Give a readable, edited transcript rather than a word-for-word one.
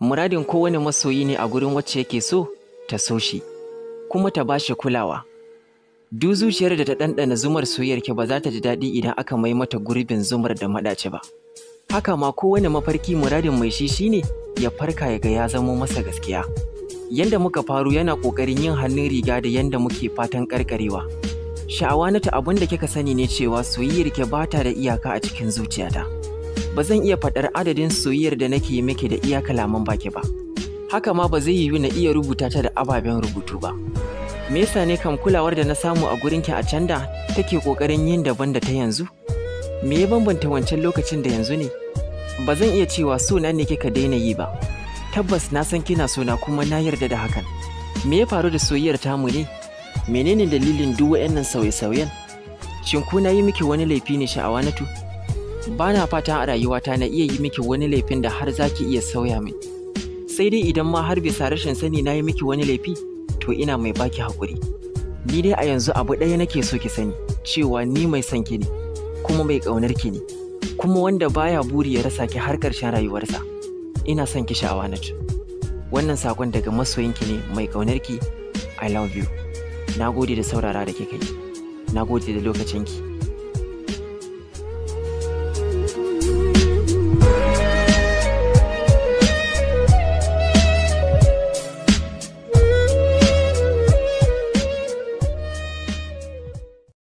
Muradin kowane masoyi ne a gurin wacce yake so ta so shi, kuma ta ba shi kulawa. Duk zuciyar da ta ɗanɗana zumar soyayyarki ba za ta ji daɗi idan aka mai mata gurbin zumar da maɗaci ba. Haka ma kowane mafarki muradin mai shi shine ya farka ya ga ya zamo masa gaskiya. Yanda muka faru yana ƙoƙarin yin hannun riga da yanda muke fatan ƙarƙarewa. Sha'awa na ta abin da kika sani ne cewa soyayyarki ba ta da iyaka a cikin zuciyata. Ba zan iya faɗar adadin soyayyar da nake miki da iya kalaman baki ba. Haka ma ba zai yiwu na iya rubuta ta da ababen rubutu ba. Me yasa ne kam kulawar da na samu a gurinki a can da take ƙoƙarin yin daban da ta yanzu? Me ya bambanta wancan lokacin da yanzu ne? Ba zan iya cewa so na ne kika daina yi ba. Tabbas na san kina so na kuma na yarda da hakan. Me ya faru da soyayyar tamu ne? Menene dalilin duk waɗannan sauye-sauyen? Shin ko na yi miki wani laifi ne Sha'awanatu? Ba na fata a rayuwata na iya yi miki wani laifin da har za ki iya sauya min. Sai dai idan ma har bisa rashin sani na yi miki wani laifi, to ina mai baki haƙuri. Ni dai a yanzu abu ɗaya nake so ki sani, cewa ni mai son ki ne, kuma mai ƙaunar ki ne, kuma wanda baya buri ya rasa ki har ƙarshen rayuwarsa. Ina son ki Sha'awanatu. Wannan saƙon daga masoyinki ne mai ƙaunar ki. I love you. Na gode da saurara da kika yi. Na gode da lokacinki.